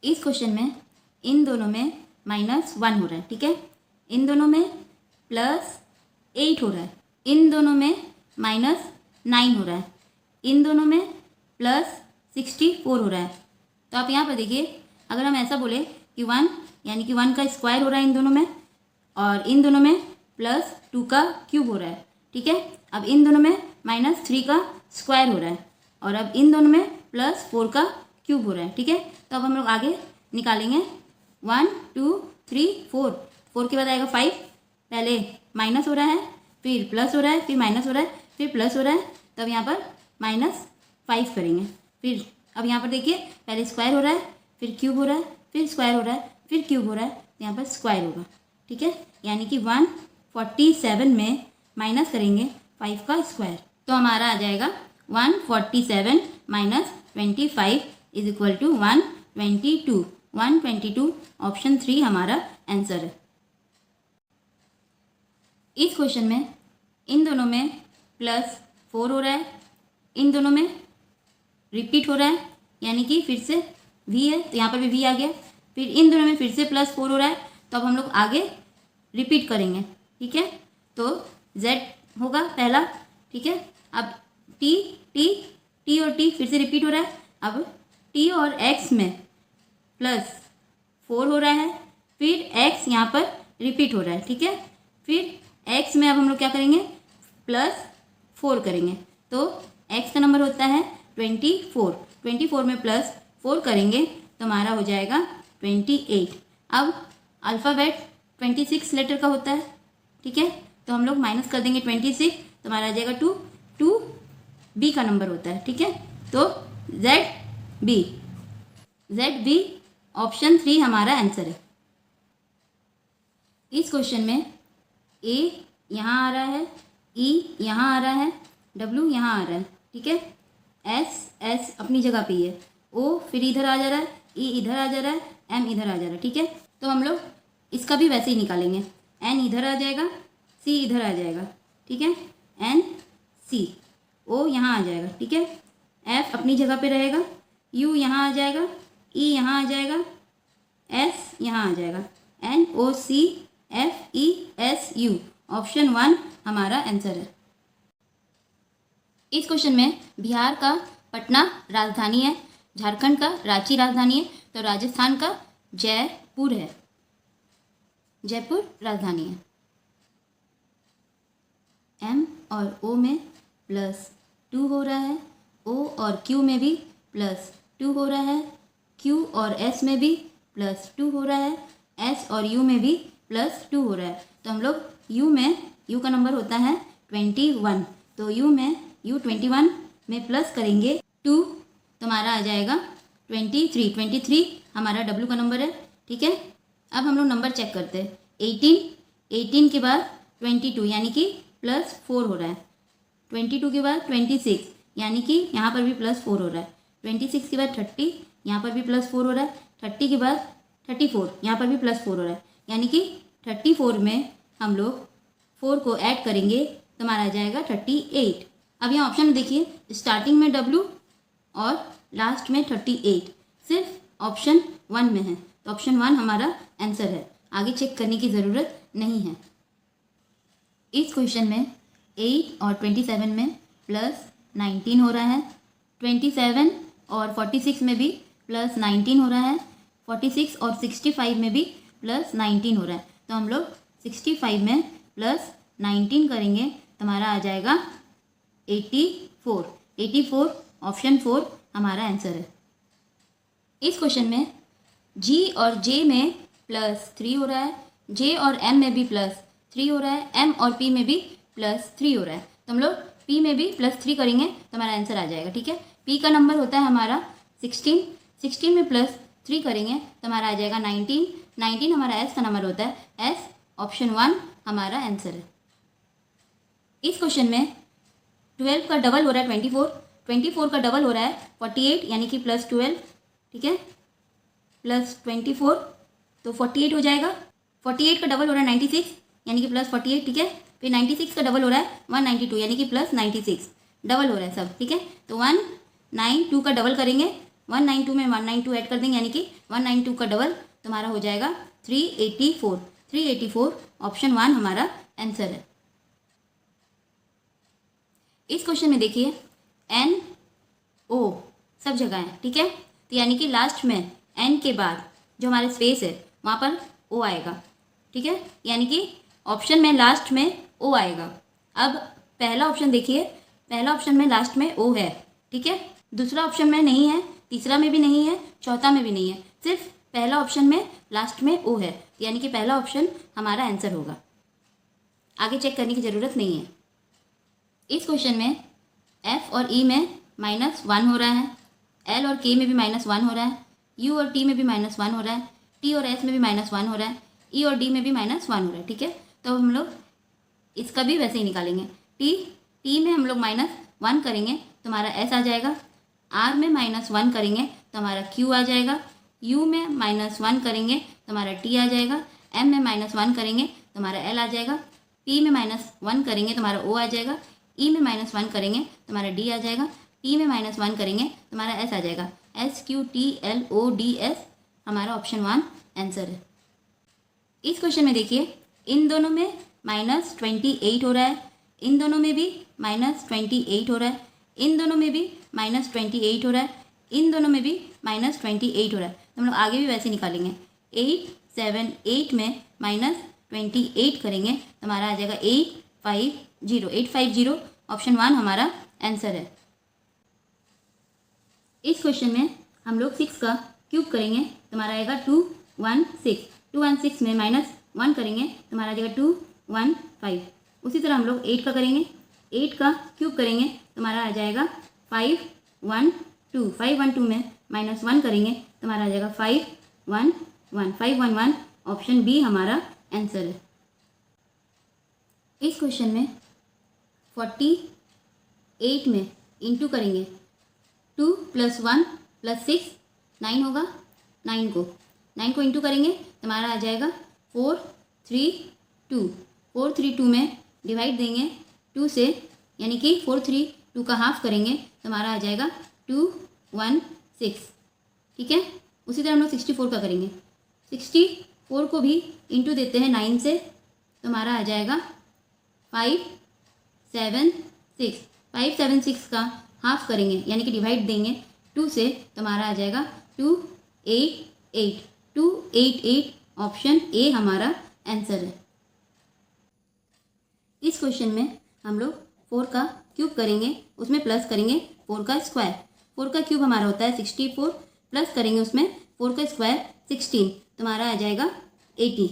इस क्वेश्चन में इन दोनों में -1 हो रहा है, ठीक है। इन दोनों में +8 हो रहा है, इन दोनों में -9 हो रहा है, इन दोनों में +64 हो रहा है। तो आप यहाँ पर देखिए, अगर हम ऐसा बोले कि 1 यानी कि 1 का स्क्वायर हो रहा है इन दोनों में, और इन दोनों में +2 का क्यूब हो रहा है, ठीक है। अब इन दोनों में -3 का स्क्वायर हो रहा है, और अब इन दोनों में +4 का क्यूब हो रहा है, ठीक है। तो अब हम लोग आगे निकालेंगे 1 2 3 4, 4 के बाद आएगा 5, पहले माइनस हो रहा है, फिर प्लस हो रहा है, फिर माइनस हो रहा है, फिर प्लस हो रहा है। तो अब यहाँ पर -5 करेंगे। फिर अब यहाँ पर देखिए, पहले स्क्वायर हो रहा है, फिर क्यूब हो रहा है, फिर स्क्वायर हो रहा है, फिर क्यूब हो रहा है, यहाँ पर स्क्वायर होगा, ठीक है। यानी कि 147 में माइनस करेंगे 5 का स्क्वायर, तो हमारा आ जाएगा 147 - 25 = 122। 122 ऑप्शन 3 हमारा आंसर है। इस क्वेश्चन में इन दोनों में +4 हो रहा है, इन दोनों में रिपीट हो रहा है, यानी कि फिर से v है, तो यहाँ पर भी v आ गया। फिर इन दोनों में फिर से +4 हो रहा है, तो अब हम लोग आगे रिपीट करेंगे, ठीक है। तो z होगा पहला, ठीक है। अब t t और t फिर से रिपीट हो रहा है। अब t और x में +4 हो रहा है, फिर x यहाँ पर रिपीट हो रहा है, ठीक है। फिर x में अब हम लोग क्या करेंगे, +4 करेंगे, तो x का नंबर होता है 24। 24 में +4 करेंगे तो हमारा हो जाएगा 28। अब अल्फ़ाबेट 26 लेटर का होता है, ठीक है। तो हम लोग माइनस कर देंगे 26, तो हमारा आ जाएगा 2। 2 b का नंबर होता है, ठीक है। तो ZB ऑप्शन 3 हमारा आंसर है। इस क्वेश्चन में A यहाँ आ रहा है, E यहाँ आ रहा है, W यहाँ आ रहा है, ठीक है। S अपनी जगह पे ही है, O फिर इधर आ जा रहा है, E इधर आ जा रहा है, M इधर आ जा रहा है, ठीक है। तो हम लोग इसका भी वैसे ही निकालेंगे, N इधर आ जाएगा, C इधर आ जाएगा, ठीक है। N C, O यहाँ आ जाएगा, ठीक है। F अपनी जगह पे रहेगा, U यहाँ आ जाएगा, E यहाँ आ जाएगा, S यहाँ आ जाएगा, N O C F E S U option 1 हमारा आंसर है। इस क्वेश्चन में बिहार का पटना राजधानी है, झारखंड का रांची राजधानी है, तो राजस्थान का जयपुर है, जयपुर राजधानी है। M और O में +2 हो रहा है, O और Q में भी +2 हो रहा है, Q और S में भी +2 हो रहा है, S और U में भी +2 हो रहा है। तो हम लोग U का नंबर होता है 21, तो U 21 में प्लस करेंगे 2, तो हमारा आ जाएगा 23। 23 हमारा W का नंबर है, ठीक है। अब हम लोग नंबर चेक करते हैं। 18 के बाद 22 यानी कि +4 हो रहा है, 22 के बाद 26 यानी कि यहाँ पर भी +4 हो रहा है, 26 के बाद 30 यहाँ पर भी +4 हो रहा है, 30 के बाद 34 यहाँ पर भी +4 हो रहा है, यानी कि 34 में हम लोग 4 को ऐड करेंगे तो हमारा आ जाएगा 38। अब यहाँ ऑप्शन में देखिए, स्टार्टिंग में W और लास्ट में 38, सिर्फ ऑप्शन 1 में है, तो ऑप्शन 1 हमारा आंसर है, आगे चेक करने की ज़रूरत नहीं है। इस क्वेश्चन में 8 और 27 में +19 हो रहा है, 27 और 46 में भी +19 हो रहा है, 46 और 65 में भी +19 हो रहा है। तो हम लोग 65 में +19 करेंगे तो हमारा आ जाएगा 84। 84 ऑप्शन 4 हमारा आंसर है। इस क्वेश्चन में G और J में +3 हो रहा है, J और M में भी +3 हो रहा है, M और P में भी +3 हो रहा है। तो हम लोग P में भी +3 करेंगे तो हमारा आंसर आ जाएगा, ठीक है। P का नंबर होता है हमारा 16, 16 में +3 करेंगे तो हमारा आ जाएगा 19, 19 हमारा S का नंबर होता है, S ऑप्शन 1 हमारा आंसर है। इस क्वेश्चन में 12 का डबल हो रहा है 24, 24 का डबल हो रहा है 48 यानी कि +12, ठीक है, +24 तो 48 हो जाएगा। 48 का डबल हो रहा है 96 यानी कि +48, ठीक है। फिर 96 का डबल हो रहा है 192 यानी कि +96, डबल हो रहा है सब, ठीक है। तो 192 का डबल करेंगे 192 में 192 ऐड कर देंगे, यानी कि 192 का डबल तुम्हारा हो जाएगा 384। 384 ऑप्शन 1 हमारा आंसर है। इस क्वेश्चन में देखिए एन ओ सब जगह है, ठीक है, तो यानी कि लास्ट में एन के बाद जो हमारे स्पेस है वहाँ पर ओ आएगा, ठीक है, यानी कि ऑप्शन में लास्ट में ओ आएगा। अब पहला ऑप्शन देखिए, पहला ऑप्शन में लास्ट में ओ है, ठीक है, दूसरा ऑप्शन में नहीं है, तीसरा में भी नहीं है, चौथा में भी नहीं है, सिर्फ पहला ऑप्शन में लास्ट में ओ है, यानी कि पहला ऑप्शन हमारा आंसर होगा। आगे चेक करने की ज़रूरत नहीं है। इस क्वेश्चन में एफ और ई में -1 हो रहा है, एल और के में भी -1 हो रहा है, यू और टी में भी -1 हो रहा है, टी और एस में भी -1 हो रहा है, ई और डी में भी -1 हो रहा है, ठीक है। तो हम लोग इसका भी वैसे ही निकालेंगे। टी में हम लोग -1 करेंगे तो हमारा एस आ जाएगा, आर में -1 करेंगे तो हमारा क्यू आ जाएगा, यू में -1 करेंगे तो हमारा टी आ जाएगा, एम में -1 करेंगे तो हमारा एल आ जाएगा, पी में -1 करेंगे तो हमारा ओ आ जाएगा, ई में -1 करेंगे तो हमारा डी आ जाएगा, टी में -1 करेंगे तो हमारा एस आ जाएगा। S Q T L O D S हमारा ऑप्शन 1 आंसर है। इस क्वेश्चन में देखिए इन दोनों में -28 हो रहा है, इन दोनों में भी -28 हो रहा है, इन दोनों में भी -28 हो रहा है, इन दोनों में भी -28 हो रहा है, तो हम लोग आगे भी वैसे निकालेंगे। 8 7 8 में -28 करेंगे तो हमारा आ जाएगा 850। 850 ऑप्शन 1 हमारा आंसर है। इस क्वेश्चन में हम लोग 6 का क्यूब करेंगे तो हमारा आएगा 216। 216 में -1 करेंगे तो हमारा आ जाएगा 215। उसी तरह हम लोग 8 का करेंगे, 8 का क्यूब करेंगे तो हमारा आ जाएगा 512। 512 में -1 करेंगे तो हमारा आ जाएगा 511। 511 ऑप्शन बी हमारा आंसर है। इस क्वेश्चन में 48 में इंटू करेंगे, 2 + 1 + 6 9 होगा, 9 को इंटू करेंगे तो हमारा आ जाएगा 432। 432 में डिवाइड देंगे 2 से, यानी कि 432 का हाफ करेंगे तो हमारा आ जाएगा 216, ठीक है। उसी तरह हम लोग 64 का करेंगे, 64 को भी इंटू देते हैं 9 से तो हमारा आ जाएगा 576। 576 का हाफ करेंगे यानी कि डिवाइड देंगे 2 से तो हमारा आ जाएगा 288। 288 ऑप्शन ए हमारा आंसर है। इस क्वेश्चन में हम लोग 4 का क्यूब करेंगे, उसमें प्लस करेंगे 4 का स्क्वायर। 4 का क्यूब हमारा होता है 64, प्लस करेंगे उसमें 4 का स्क्वायर 16 तो हमारा आ जाएगा 80,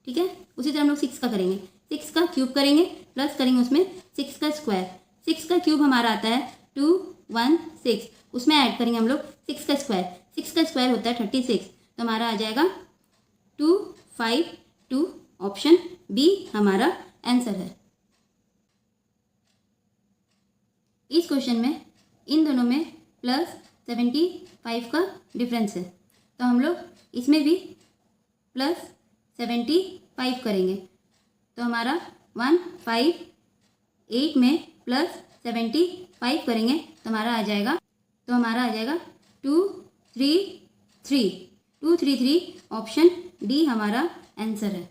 ठीक है। उसी तरह हम लोग 6 का करेंगे, 6 का क्यूब करेंगे, प्लस करेंगे उसमें 6 का स्क्वायर। 6 का क्यूब हमारा आता है 216, उसमें ऐड करेंगे हम लोग 6 का स्क्वायर। 6 का स्क्वायर होता है 36 तो हमारा आ जाएगा 252। ऑप्शन बी हमारा आंसर है। इस क्वेश्चन में इन दोनों में +75 का डिफरेंस है तो हम लोग इसमें भी +75 करेंगे तो हमारा 158 में +75 करेंगे तो हमारा आ जाएगा 233। 233 ऑप्शन डी हमारा आंसर है।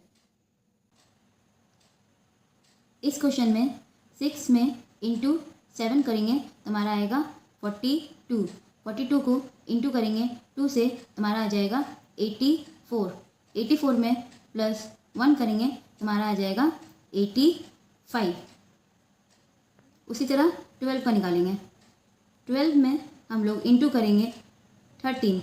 इस क्वेश्चन में 6 में इंटू 7 करेंगे तो हमारा आएगा 42। 42 को इंटू करेंगे 2 से तो हमारा आ जाएगा 84। 84 में +1 करेंगे तो हमारा आ जाएगा 85। उसी तरह 12 का निकालेंगे, 12 में हम लोग इंटू करेंगे 13।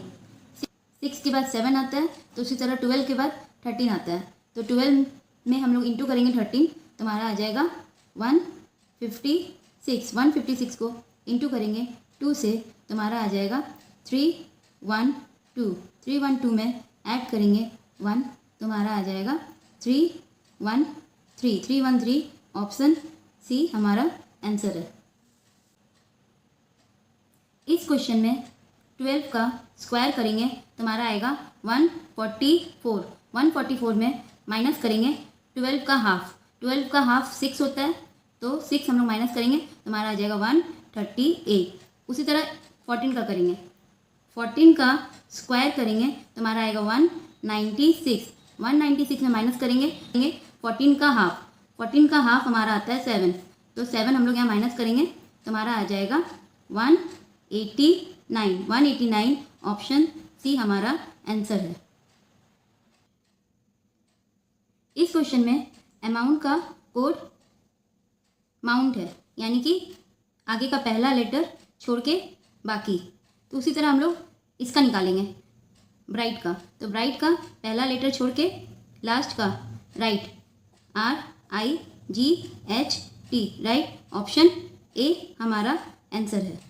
6 के बाद 7 आता है तो उसी तरह 12 के बाद 13 आता है तो 12 में हम लोग इंटू करेंगे 13 तो हमारा आ जाएगा 156। 156 को इंटू करेंगे 2 से तो हमारा आ जाएगा 312। 312 में ऐड करेंगे 1 तो हमारा आ जाएगा 313। 313 ऑप्शन सी हमारा आंसर है। इस क्वेश्चन में 12 का स्क्वायर करेंगे तो हमारा आएगा 144। 144 में माइनस करेंगे 12 का हाफ। 12 का हाफ 6 होता है तो 6 हम लोग माइनस करेंगे तो हमारा आ जाएगा 138। उसी तरह 14 का करेंगे, 14 का स्क्वायर करेंगे तो हमारा आएगा 196। 196 में माइनस करेंगे 14 का हाफ। 14 का हाफ हमारा आता है 7, तो 7 हम लोग यहाँ माइनस करेंगे तो हमारा आ जाएगा 189। 189 ऑप्शन सी हमारा आंसर है। इस क्वेश्चन में अमाउंट का कोड माउंट है, यानी कि आगे का पहला लेटर छोड़ के बाकी। तो उसी तरह हम लोग इसका निकालेंगे ब्राइट का। तो ब्राइट का पहला लेटर छोड़ के लास्ट का right, RIGHT, right. Option A हमारा आंसर है।